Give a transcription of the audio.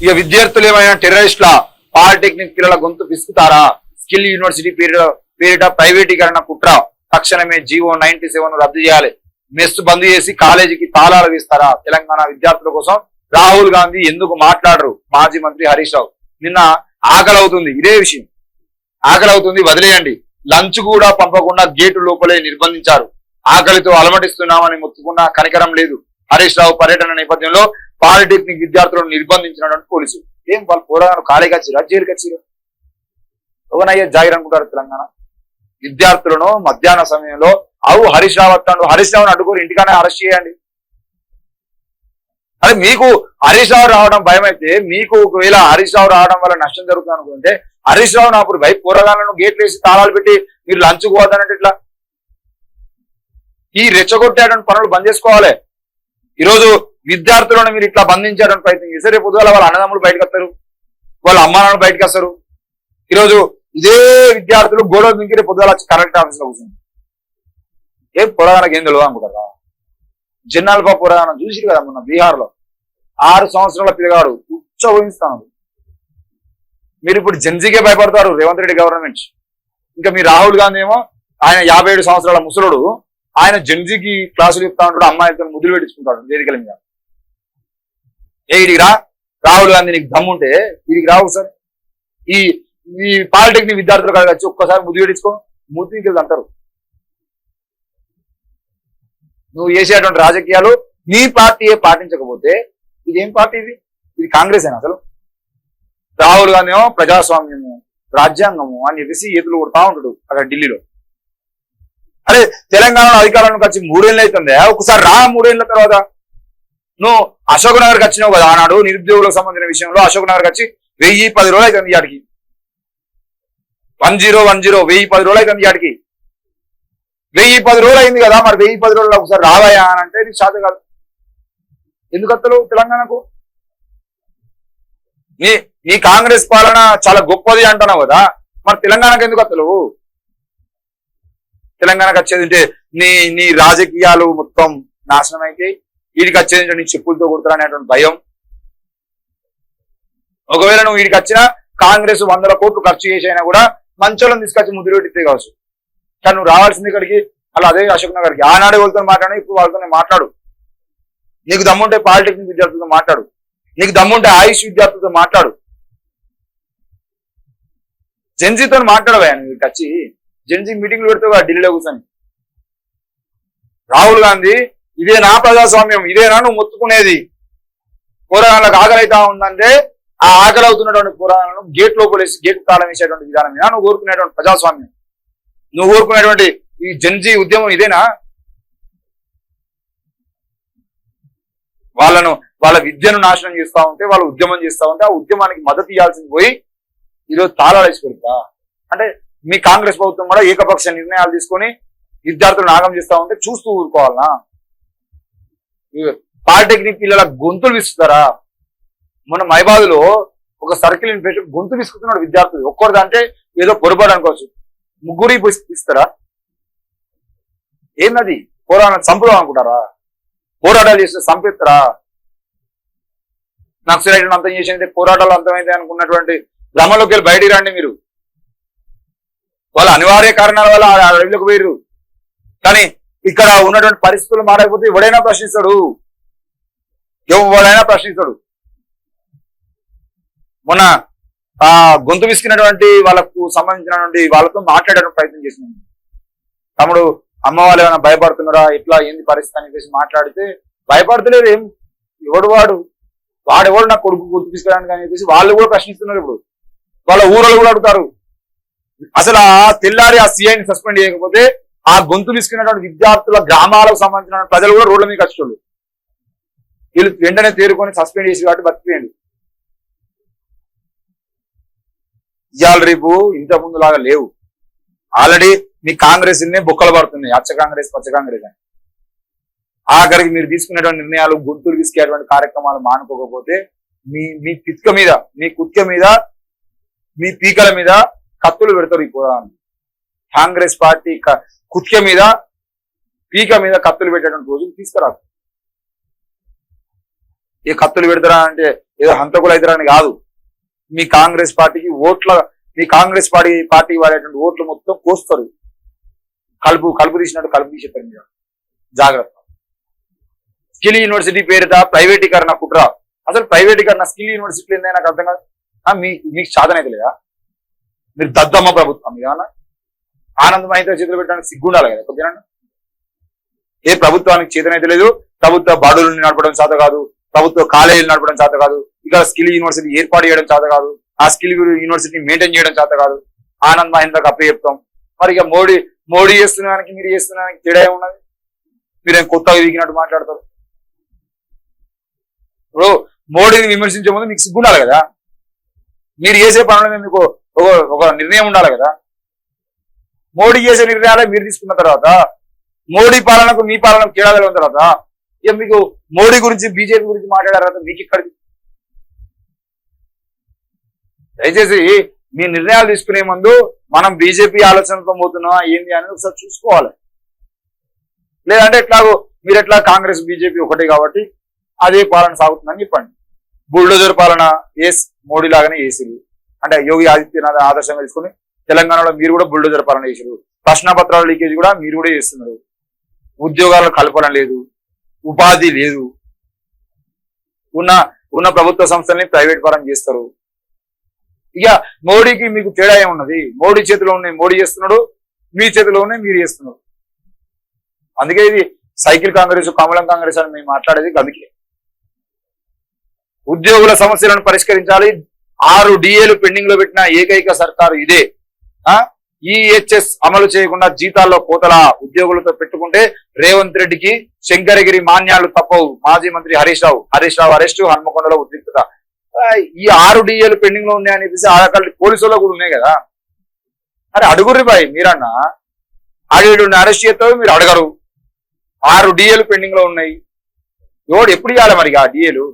ఇక విద్యార్థులు ఏమైనా టెర్రరిస్ట్ల పాలిటెక్నిక్ పిల్లల గొంతు పిసుకుతారా? స్కిల్ యూనివర్సిటీ పేరిట ప్రైవేటీకరణ కుట్ర. తక్షణమే జీవో 97 రద్దు చేయాలి. మెస్ బంద్ చేసి కాలేజీకి తాళాలు వేస్తారా? తెలంగాణ విద్యార్థుల కోసం రాహుల్ గాంధీ ఎందుకు మాట్లాడరు? మాజీ మంత్రి హరీష్ రావు. నిన్న ఆకలి అవుతుంది, ఇదే విషయం. ఆకలి అవుతుంది వదిలేయండి, లంచ్ కూడా పంపకుండా గేటు లోపలే నిర్బంధించారు. ఆకలితో అలమటిస్తున్నామని మొత్తుకున్న కనికరం లేదు. హరీష్ రావు పర్యటన నేపథ్యంలో పాలిటెక్నిక్ విద్యార్థులను నిర్బంధించినటువంటి పోలీసులు. ఏం వాళ్ళు పోరాడు ఖాళీగా వచ్చిరా, జైలుకి వచ్చిరు? ఎవనయ్యే జాగిర్ అనుకుంటారు తెలంగాణ విద్యార్థులను మధ్యాహ్న సమయంలో? హరీష్ రావు వస్తాడు, హరీష్ రావుని అడ్డుకోరు, ఇంటికానే అరెస్ట్ చేయండి. అదే మీకు హరీష్ రావు రావడం భయం అయితే, మీకు ఒకవేళ హరీష్ రావు రావడం వల్ల నష్టం జరుగుతుంది అనుకుంటే హరీష్ రావును అప్పుడు భయ పోరగాళ్ళను గేట్లు వేసి తాళాలు పెట్టి మీరు లంచ్ పోవద్దనంటే ఇట్లా ఈ రెచ్చగొట్టేటువంటి పనులు బంద్ చేసుకోవాలి. ఈరోజు విద్యార్థులను మీరు ఇట్లా బంధించేటువంటి ప్రయత్నం చేస్తే రేపు పొద్దుగాల వాళ్ళ అన్నదమ్ములు బయటకు వస్తారు, వాళ్ళ అమ్మానాలు బయటకు వస్తారు. ఈరోజు ఇదే విద్యార్థులు గోడలు దింకి రేపు పొద్దుగాల వచ్చి కరెక్ట్ ఆఫీస్లో కూర్చుంది. ఏం పొరగానకి ఏం తెలియదు అనుకుంటారా? జన్నాల్పా పురాణం చూసిరు కదా మొన్న బీహార్లో 6 సంవత్సరాల పిల్లగాడు ఉచ్చబోయిస్తాను. మీరు ఇప్పుడు జెన్జీకే భయపడతారు రేవంత్ రెడ్డి గవర్నమెంట్. ఇంకా మీ రాహుల్ గాంధీ ఏమో ఆయన 57 సంవత్సరాల ముసలుడు, ఆయన జెన్జీకి క్లాసులు చెప్తా ఉంటాడు, అమ్మాయిలతో ముద్దులు పెట్టించుకుంటాడు వేదికల మీద. ఇడికి రా రాహుల్ గాంధీ, నీకు దమ్ముంటే వీడికి రావు సార్. ఈ పాలిటెక్నిక్ విద్యార్థులు కాదు వచ్చి ఒక్కసారి ముద్దు పెట్టించుకో, మూతికి అంటారు. నువ్వు చేసేటువంటి రాజకీయాలు నీ పార్టీయే పాటించకపోతే ఇదేం పార్టీ ఇది? ఇది కాంగ్రెస్ అయినా అసలు? రాహుల్ గాంధీ ఏమో ప్రజాస్వామ్యము, రాజ్యాంగము అని చెప్పేసి ఏతులు కొడతా ఉంటాడు అక్కడ ఢిల్లీలో. అరే తెలంగాణలో అధికారంలోకి వచ్చి 3 ఏళ్ళు అవుతుంది, ఒకసారి రా 3 ఏళ్ల తర్వాత. నువ్వు అశోక్ నగర్కి వచ్చినావు కదా ఆనాడు నిరుద్యోగులకు సంబంధించిన విషయంలో. అశోక్ నగర్కి వచ్చి 1010 రోజులు అవుతుంది ఆడికి. 1010 1010 రోజులు అవుతుంది ఆడికి. 1010 రోజులు అయింది కదా, మరి 1010 రోజులు ఒకసారి రావాయా అని అంటే నీకు సాధ్యం కాదు. ఎందుకు వస్తలు తెలంగాణకు? నీ కాంగ్రెస్ పాలన చాలా గొప్పది అంటున్నావు కదా, మరి తెలంగాణకు ఎందుకు వస్తలు? తెలంగాణకు వచ్చేది అంటే నీ రాజకీయాలు మొత్తం నాశనం అయితే వీడికి వచ్చేది నీ చెప్పులతో కొడతారు అనేటువంటి భయం. ఒకవేళ నువ్వు వీడికి వచ్చినా కాంగ్రెస్ 100 కోట్లు ఖర్చు చేసైనా కూడా మంచోళ్ళని తీసుకొచ్చి ముద్దు పెట్టితే కావచ్చు. కానీ నువ్వు రావాల్సింది ఇక్కడికి, అలా అదే అశోక్ నగర్కి. ఆనాడే వాళ్ళతో మాట్లాడు, ఇప్పుడు వాళ్ళతోనే మాట్లాడు. నీకు దమ్ముంటే పాలిటెక్నిక్ విద్యార్థులతో మాట్లాడు, నీకు దమ్ముంటే ఆయుష్ విద్యార్థులతో మాట్లాడు, జెన్జీతో మాట్లాడవా. నువ్వు వచ్చి జెన్జీ మీటింగ్లు పెడతావు ఢిల్లీలో కూర్చొని. రాహుల్ గాంధీ ఇదేనా ప్రజాస్వామ్యం? ఇదేనా నువ్వు మొత్తుకునేది? పోరాటాలకు ఆకలి అవుతా ఉందంటే ఆ ఆకలి అవుతున్నటువంటి పోరాటాలను గేట్ లోపలేసి గేట్ తాళం వేసేటువంటి విధానం మీద నువ్వు కోరుకునేటువంటి ప్రజాస్వామ్యం, నువ్వు కోరుకునేటువంటి ఈ జెన్జీ ఉద్యమం ఇదేనా? వాళ్ళ విద్యను నాశనం చేస్తా ఉంటే, వాళ్ళు ఉద్యమం చేస్తా ఉంటే ఆ ఉద్యమానికి మద్దతు ఇవ్వాల్సింది పోయి ఈరోజు తాళాలు వేసి పెడతా అంటే మీ కాంగ్రెస్ ప్రభుత్వం కూడా ఏకపక్ష నిర్ణయాలు తీసుకొని విద్యార్థులను నాగం చేస్తా ఉంటే చూస్తూ ఊరుకోవాలనా? పాలిటెక్నిక్ పిల్లల గొంతులు విసుకుతారా? మొన్న మైబాదులో ఒక సర్కిల్ ఇన్స్పెక్టర్ గొంతు విసుకుతున్నాడు విద్యార్థులు. ఒక్కరిదంటే ఏదో పొరపాటు అనుకోవచ్చు, 3 ఇస్తారా? ఏంటది? పోరాటం చంపుదాం అనుకుంటారా? పోరాటాలు చేస్తే చంపిస్తారా? నక్సలైట్లను అంతం చేసేది పోరాటాలు అంతమైతే అనుకున్నటువంటి భ్రమలోకి వెళ్ళి బయటికి రండి. మీరు వాళ్ళ అనివార్య కారణాల వల్ల అడవిలోకి పోయారు, కానీ ఇక్కడ ఉన్నటువంటి పరిస్థితులు మారకపోతే ఎవడైనా ప్రశ్నిస్తాడు, ఎవడైనా ప్రశ్నిస్తాడు. మొన్న గొంతు విసికినటువంటి వాళ్ళకు సంబంధించినటువంటి వాళ్ళతో మాట్లాడడానికి ప్రయత్నం చేసినాను. తమ్ముడు అమ్మ వాళ్ళు ఏమైనా భయపడుతున్నారా, ఎట్లా ఏంది పరిస్థితి అని చెప్పేసి మాట్లాడితే భయపడతలేదు. ఏం వాడెవడు నా కొడుకు గొంతు తీసుకోవడానికి అని చెప్పేసి వాళ్ళు కూడా ప్రశ్నిస్తున్నారు. ఇప్పుడు వాళ్ళ ఊరలు కూడా అడుగుతారు. అసలు తెల్లారి ఆ సిఐని సస్పెండ్ చేయకపోతే ఆ గొంతు తీసుకున్నటువంటి విద్యార్థుల గ్రామాలకు సంబంధించిన ప్రజలు కూడా రోడ్ల మీద వచ్చేటోళ్ళు. వీళ్ళు వెంటనే తేరుకొని సస్పెండ్ చేసి కాబట్టి బతికిపోయింది. ఇవాళ రేపు ఇంత ముందు లాగా లేవు. ఆల్రెడీ మీ కాంగ్రెస్ బొక్కలు పడుతున్నాయి, అచ్చ కాంగ్రెస్ పచ్చ కాంగ్రెస్ అని. ఆఖరికి మీరు తీసుకునేటువంటి నిర్ణయాలు, గొంతులు తీసుకేటువంటి కార్యక్రమాలు మానుకోకపోతే మీ పిత్క మీద, మీ కుత్క మీద, మీ పీకల మీద కత్తులు పెడతారు. ఈ పోరాటం కాంగ్రెస్ పార్టీ కుత్క మీద, పీక మీద కత్తులు పెట్టేటువంటి రోజులు తీసుకురాదు. ఏ కత్తులు పెడతారా అంటే ఏదో హంతకులు అవుతారని కాదు. మీ కాంగ్రెస్ పార్టీకి మీ కాంగ్రెస్ పార్టీ వాడేటువంటి ఓట్లు మొత్తం కోస్తారు. కలుపు తీసినట్టు కలుపు తీసేస్తారు మీరు. జాగ్రత్త. స్కిల్ యూనివర్సిటీ పేరుట ప్రైవేటీకరణ కుట్ర. అసలు ప్రైవేటీకరణ స్కిల్ యూనివర్సిటీ ఏందని నాకు అర్థం కాదు. మీకు సాధన అయితే లేదా? మీరు దద్దమ్మ ప్రభుత్వం ఏమన్నా ఆనందమైతే చేతులు పెట్టడానికి సిగ్గుండాలి కదా కొద్దిగా. ఏ ప్రభుత్వానికి చేతనైతే లేదు. ప్రభుత్వ బడులను నడపడం చేత కాదు, ప్రభుత్వ కాలేజీలు నడపడం చేత కాదు, ఇక స్కిల్ యూనివర్సిటీ ఏర్పాటు చేయడం చేత కాదు, ఆ స్కిల్ యూనివర్సిటీని మెయింటైన్ చేయడం చేత కాదు. ఆనంద్ మహేంద్రకు అప్పే చెప్తాం. మరి ఇక మోడీ చేస్తున్నానికి మీరు చేస్తున్నానికి తేడా ఉన్నది. మీరేం కొత్తగా దిగినట్టు మాట్లాడతారు. ఇప్పుడు మోడీని విమర్శించే ముందు మీకు సిగ్గుండాలి కదా. మీరు చేసే పనుల మీకు ఒక నిర్ణయం ఉండాలి కదా. మోడీ చేసే నిర్ణయాలే మీరు తీసుకున్న తర్వాత మోడీ పాలనకు మీ పాలనకు తేడా తెలియని తర్వాత ఇక మీకు మోడీ గురించి బీజేపీ గురించి మాట్లాడారు మీకు ఇక్కడికి. దయచేసి మీ నిర్ణయాలు తీసుకునే ముందు మనం బీజేపీ ఆలోచనతో పోతున్నామా ఏంది అనేది ఒకసారి చూసుకోవాలి. లేదంటే మీరు ఎట్లా కాంగ్రెస్ బీజేపీ ఒకటే కాబట్టి అదే పాలన సాగుతుందని చెప్పండి. బుల్డోజర్ పాలన మోడీ లాగానే చేసిరు. అంటే యోగి ఆదిత్యనాథ్ ఆదర్శంగా తీసుకుని తెలంగాణలో మీరు కూడా బుల్డోజర్ పాలన చేసారు. ప్రశ్నపత్రాల లీకేజ్ కూడా మీరు కూడా చేస్తున్నారు. ఉద్యోగాల కల్పన లేదు, ఉపాధి లేదు. ఉన్న ప్రభుత్వ సంస్థల్ని ప్రైవేట్ పరం చేస్తారు. ఇక మోడీకి మీకు తేడా ఏమున్నది? మోడీ చేతిలో ఉన్నాయి మోడీ చేస్తున్నాడు, మీ చేతిలో ఉన్నాయి మీరు చేస్తున్నారు. అందుకే ఇది సైకిల్ కాంగ్రెస్ కమలం కాంగ్రెస్ అని మేము మాట్లాడేది అందుకే. ఉద్యోగుల సమస్యలను పరిష్కరించాలి. 6 DAలు పెండింగ్ లో పెట్టిన ఏకైక సర్కారు ఇదే. ఈహెచ్ఎస్ అమలు చేయకుండా జీతాల్లో కోతల ఉద్యోగులతో పెట్టుకుంటే రేవంత్ రెడ్డికి శంకరగిరి మాన్యాలు తప్పవు. మాజీ మంత్రి హరీష్ రావు అరెస్టు, హన్మకొండలో ఉద్రిక్తత. ఈ 6 DAలు పెండింగ్ లో ఉన్నాయని చెప్పేసి ఆడకల్లి పోలీసుల్లో కూడా ఉన్నాయి కదా. అరే అడుగుర్రి బాయ్ మీరన్నా. ఆడేడు అరెస్ట్ చేస్తావు మీరు అడగరు. 6 DAలు పెండింగ్ లో ఉన్నాయి. ఎవడు ఎప్పుడు ఇవ్వాలి మరి ఆ DAలు?